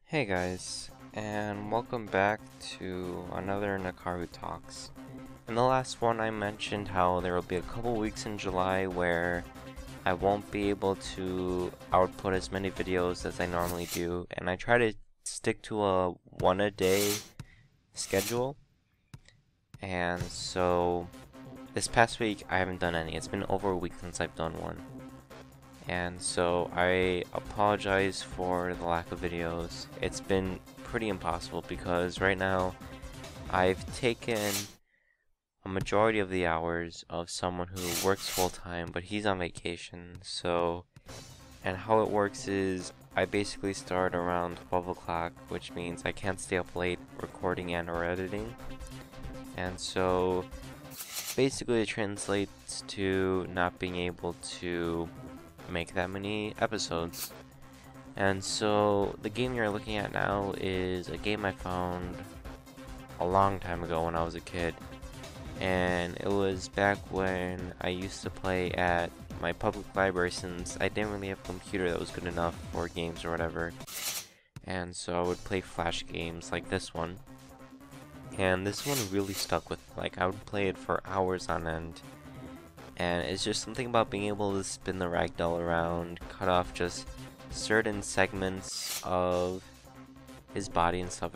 Hey guys, and welcome back to another Nakaru Talks. In the last one I mentioned how there will be a couple weeks in July where I won't be able to output as many videos as I normally do, and I try to stick to a one a day schedule. And so this past week I haven't done any. It's been over a week since I've done one. And so I apologize for the lack of videos. It's been pretty impossible because right now I've taken a majority of the hours of someone who works full time, but he's on vacation. And how it works is I basically start around 12 o'clock, which means I can't stay up late recording and or editing. And so basically it translates to not being able to make that many episodes. And so the game you're looking at now is a game I found a long time ago when I was a kid, and it was back when I used to play at my public library since I didn't really have a computer that was good enough for games or whatever. And so I would play flash games like this one, and this one really stuck with me. Like, I would play it for hours on end, and it's just something about being able to spin the ragdoll around, cut off just certain segments of his body and stuff,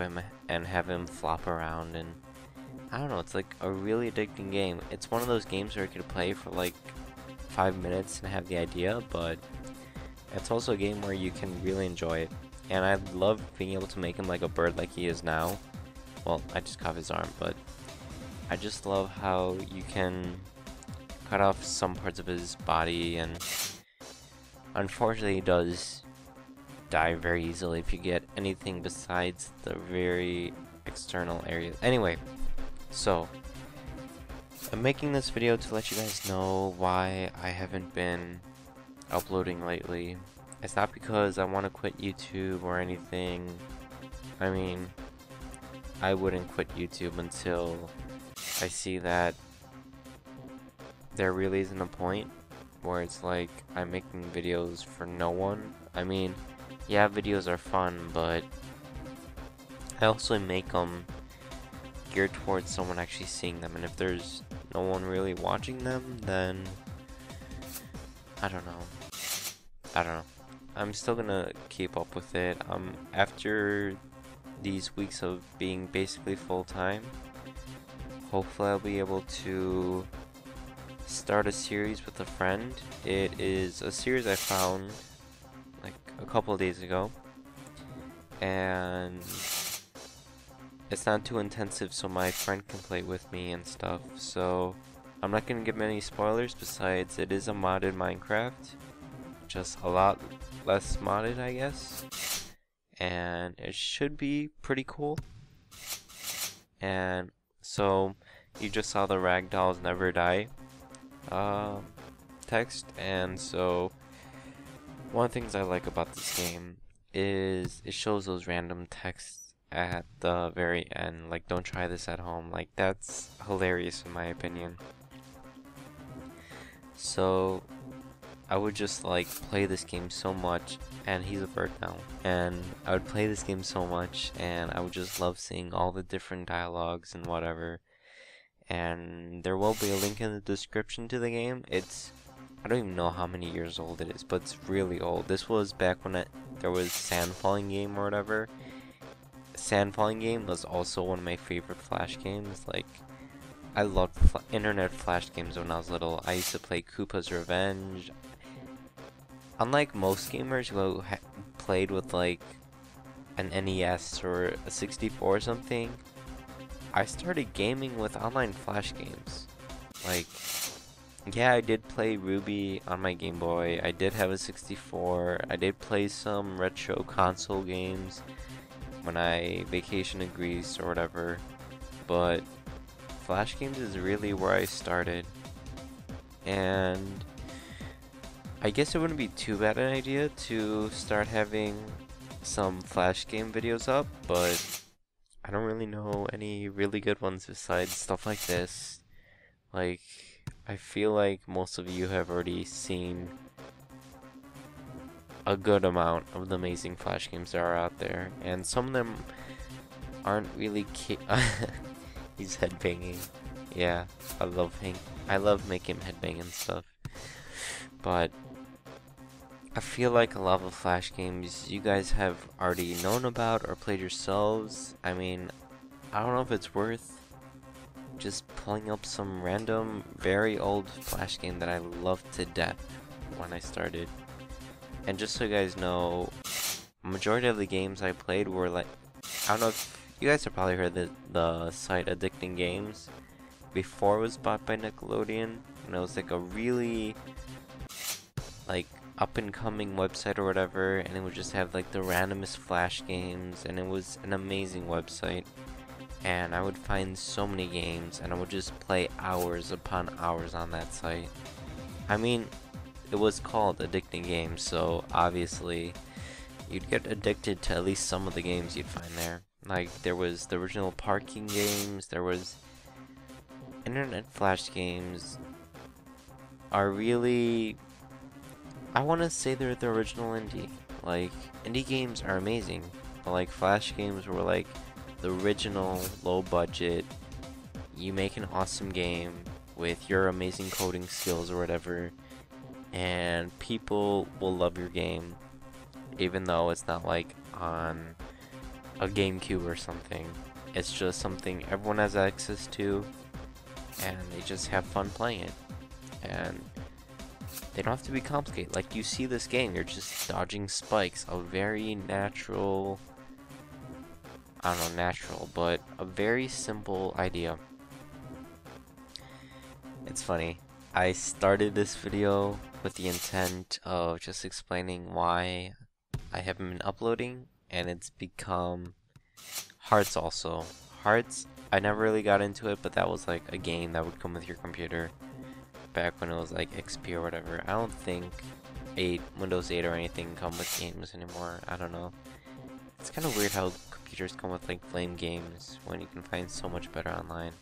and have him flop around. And I don't know, it's like a really addicting game. It's one of those games where you could play for like 5 minutes and have the idea, but it's also a game where you can really enjoy it. And I love being able to make him like a bird like he is now. Well, I just cut his arm, but I just love how you can cut off some parts of his body, and unfortunately he does die very easily if you get anything besides the very external areas. Anyway, so I'm making this video to let you guys know why I haven't been uploading lately. It's not because I want to quit YouTube or anything. I mean, I wouldn't quit YouTube until I see that there really isn't a point where it's like I'm making videos for no one. I mean, yeah, videos are fun, but I also make them geared towards someone actually seeing them, and if there's no one really watching them, then I don't know. I'm still gonna keep up with it. After these weeks of being basically full-time, hopefully I'll be able to start a series with a friend. It is a series I found like a couple of days ago, and it's not too intensive so my friend can play with me and stuff. So I'm not gonna give many spoilers, besides it is a modded Minecraft, just a lot less modded, I guess, and it should be pretty cool. And so you just saw the ragdolls never die text, and so one of the things I like about this game is it shows those random texts at the very end, like don't try this at home. Like, that's hilarious in my opinion. So I would just like play this game so much, and he's a bird now, and I would play this game so much and I would just love seeing all the different dialogues and whatever. And there will be a link in the description to the game. I don't even know how many years old it is, but it's really old. This was back when there was Sand Falling Game or whatever. Sand Falling Game was also one of my favorite Flash games. Like, I loved internet Flash games when I was little. I used to play Koopa's Revenge. Unlike most gamers who played with like an NES or a 64 or something, I started gaming with online Flash games. Like, yeah, I did play Ruby on my Game Boy, I did have a 64, I did play some retro console games when I vacationed in Greece or whatever, but Flash games is really where I started. And I guess it wouldn't be too bad an idea to start having some Flash game videos up, but I don't really know any really good ones besides stuff like this. Like, I feel like most of you have already seen a good amount of the amazing Flash games that are out there, and some of them aren't really he's headbanging. Yeah, I love making him headbang and stuff. But I feel like a lot of the Flash games you guys have already known about or played yourselves. I mean, I don't know if it's worth just pulling up some random, very old Flash game that I loved to death when I started. And just so you guys know, majority of the games I played were like, I don't know if you guys have probably heard the site Addicting Games before it was bought by Nickelodeon, and it was like a really like up and coming website or whatever, and it would just have like the randomest Flash games, and it was an amazing website. And I would find so many games, and I would just play hours upon hours on that site. I mean, it was called Addicting Games, so obviously you'd get addicted to at least some of the games you'd find there. Like, there was the original parking games, there was internet Flash games are really, I want to say they're the original indie. Like, indie games are amazing, but like Flash games were like the original low budget, you make an awesome game with your amazing coding skills or whatever, and people will love your game even though it's not like on a GameCube or something. It's just something everyone has access to, and they just have fun playing it. And they don't have to be complicated. Like, you see this game, you're just dodging spikes, a very natural, I don't know, natural, but a very simple idea. It's funny. I started this video with the intent of just explaining why I haven't been uploading, and it's become Hearts also. Hearts, I never really got into it, but that was like a game that would come with your computer back when it was like XP or whatever. I don't think Windows 8 or anything come with games anymore. I don't know. It's kind of weird how computers come with like flame games when you can find so much better online.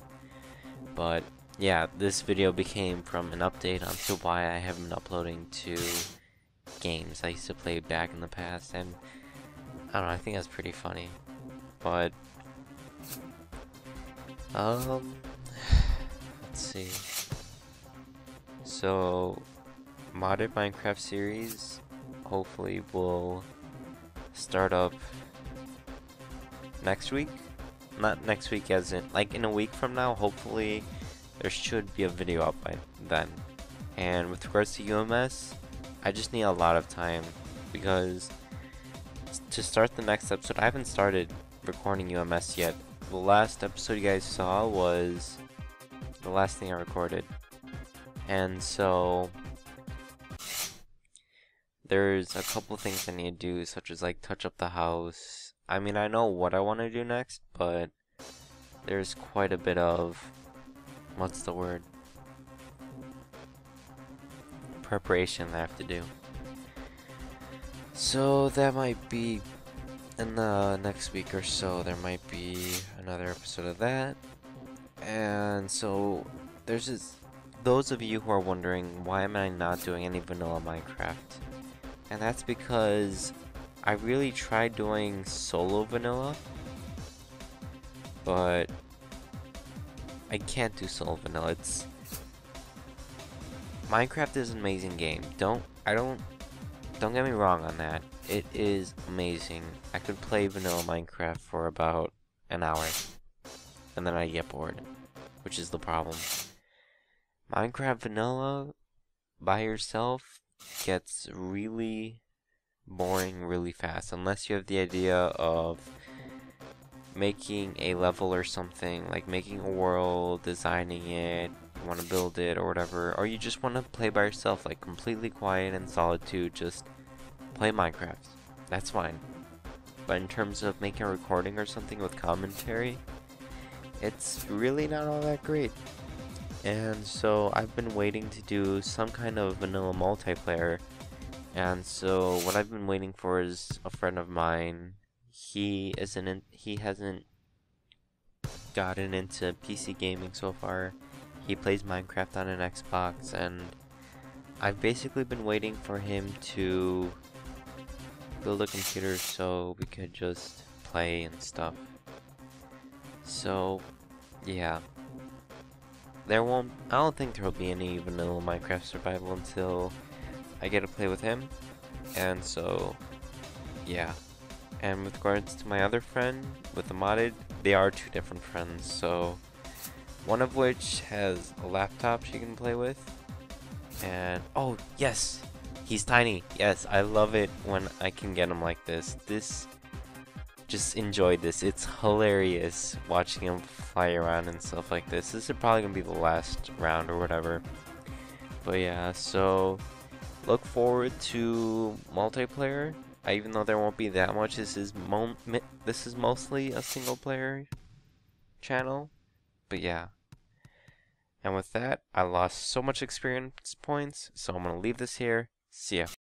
But yeah, this video became from an update onto why I haven't been uploading to games I used to play back in the past, and I don't know, I think that's pretty funny. But let's see. So, modded Minecraft series hopefully will start up next week. Not next week as in, like in a week from now, hopefully there should be a video up by then. And with regards to UMS, I just need a lot of time, because to start the next episode, I haven't started recording UMS yet. The last episode you guys saw was the last thing I recorded. And so there's a couple things I need to do, such as like touch up the house. I mean, I know what I want to do next, but there's quite a bit of, what's the word? Preparation that I have to do. So that might be in the next week or so. There might be another episode of that. And so there's this, those of you who are wondering, why am I not doing any vanilla Minecraft? And that's because I really tried doing solo vanilla, but I can't do solo vanilla. It's, Minecraft is an amazing game. Don't get me wrong on that. It is amazing. I could play vanilla Minecraft for about an hour, and then I get bored, which is the problem. Minecraft vanilla by yourself gets really boring really fast, unless you have the idea of making a level or something, like making a world, designing it, you want to build it or whatever, or you just want to play by yourself, like completely quiet and solitude, just play Minecraft. That's fine. But in terms of making a recording or something with commentary, it's really not all that great. And so I've been waiting to do some kind of vanilla multiplayer, and so what I've been waiting for is a friend of mine. He hasn't gotten into PC gaming so far. He plays Minecraft on an Xbox, and I've basically been waiting for him to build a computer so we could just play and stuff. So, yeah. I don't think there will be any vanilla Minecraft survival until I get to play with him. And so, yeah. And with regards to my other friend, with the modded, they are two different friends. So, one of which has a laptop she can play with. And, oh, yes! He's tiny. Yes, I love it when I can get him like this. Just enjoy this. It's hilarious watching him fly around and stuff like this. This is probably gonna be the last round or whatever. But yeah, so look forward to multiplayer. Even though there won't be that much, this is mostly a single player channel. But yeah. And with that, I lost so much experience points, so I'm gonna leave this here. See ya.